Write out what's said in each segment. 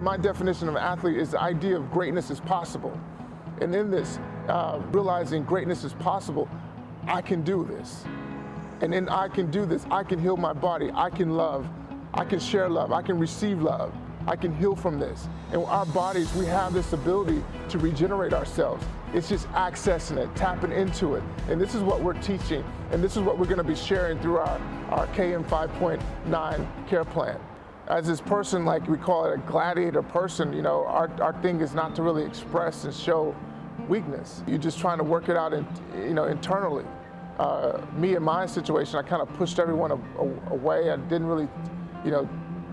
My definition of an athlete is the idea of greatness is possible. And in this, realizing greatness is possible, I can do this. And then I can do this, I can heal my body, I can love, I can share love, I can receive love, I can heal from this. And our bodies, we have this ability to regenerate ourselves. It's just accessing it, tapping into it. And this is what we're teaching, and this is what we're gonna be sharing through our KM5.9 care plan. As this person, like we call it a gladiator person, you know, our thing is not to really express and show weakness. You're just trying to work it out internally. Me in my situation, I kind of pushed everyone away. I didn't really,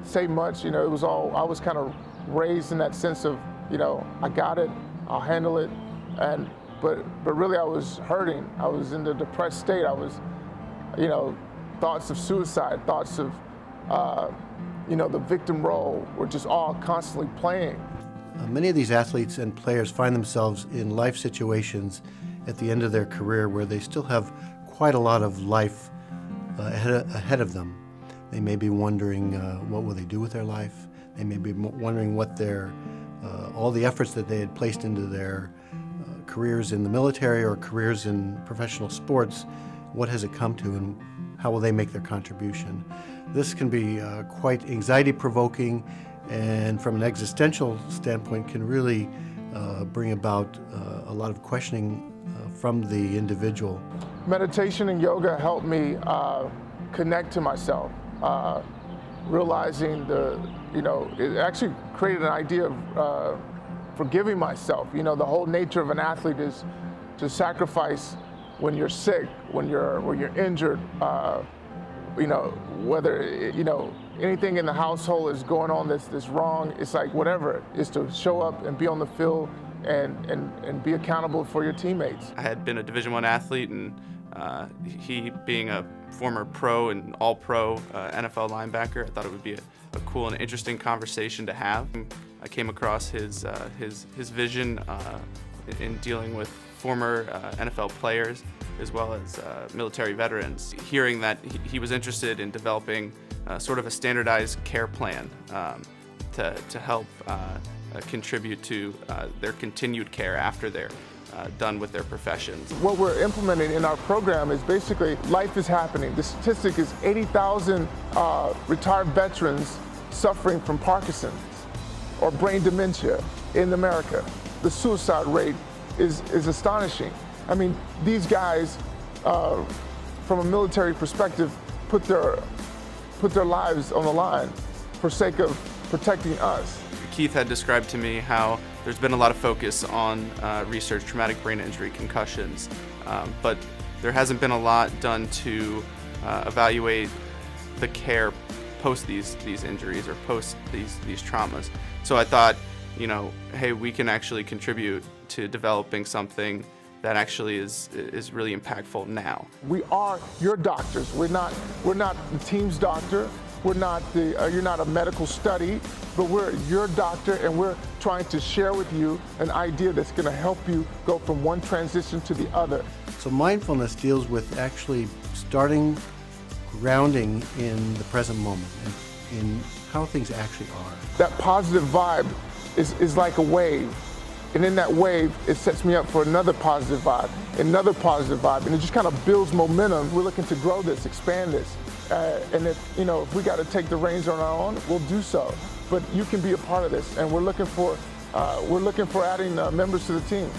say much. It was all, I was kind of raised in that sense of, I got it, I'll handle it. But really I was hurting. I was in the depressed state. I was, thoughts of suicide, thoughts of, the victim role were just all constantly playing. Many of these athletes and players find themselves in life situations at the end of their career where they still have quite a lot of life ahead of them. They may be wondering what will they do with their life. They may be wondering what all the efforts that they had placed into their careers in the military or careers in professional sports, what has it come to and how will they make their contribution? This can be quite anxiety-provoking, and from an existential standpoint can really bring about a lot of questioning from the individual. Meditation and yoga helped me connect to myself, realizing it actually created an idea of forgiving myself. The whole nature of an athlete is to sacrifice when you're sick, when you're injured, whether anything in the household is going on that's wrong. It's like whatever, is to show up and be on the field and be accountable for your teammates. I had been a Division I athlete, and he being a former pro and all-pro NFL linebacker, I thought it would be a cool and interesting conversation to have. I came across his vision in dealing with former NFL players as well as military veterans. Hearing that he was interested in developing sort of a standardized care plan to help contribute to their continued care after they're done with their professions. What we're implementing in our program is basically life is happening. The statistic is 80,000 retired veterans suffering from Parkinson's or brain dementia in America. The suicide rate is astonishing. I mean, these guys, from a military perspective, put their lives on the line for sake of protecting us. Keith had described to me how there's been a lot of focus on research, traumatic brain injury, concussions, but there hasn't been a lot done to evaluate the care post these injuries or post these traumas. So I thought, hey, we can actually contribute to developing something that actually is really impactful now. We are your doctors. We're not the team's doctor. We're not you're not a medical study, but we're your doctor, and we're trying to share with you an idea that's going to help you go from one transition to the other. So mindfulness deals with actually starting grounding in the present moment and in how things actually are. That positive vibe is like a wave. And in that wave, it sets me up for another positive vibe, and it just kind of builds momentum. We're looking to grow this, expand this. And if we got to take the reins on our own, we'll do so. But you can be a part of this, and we're looking for adding members to the team.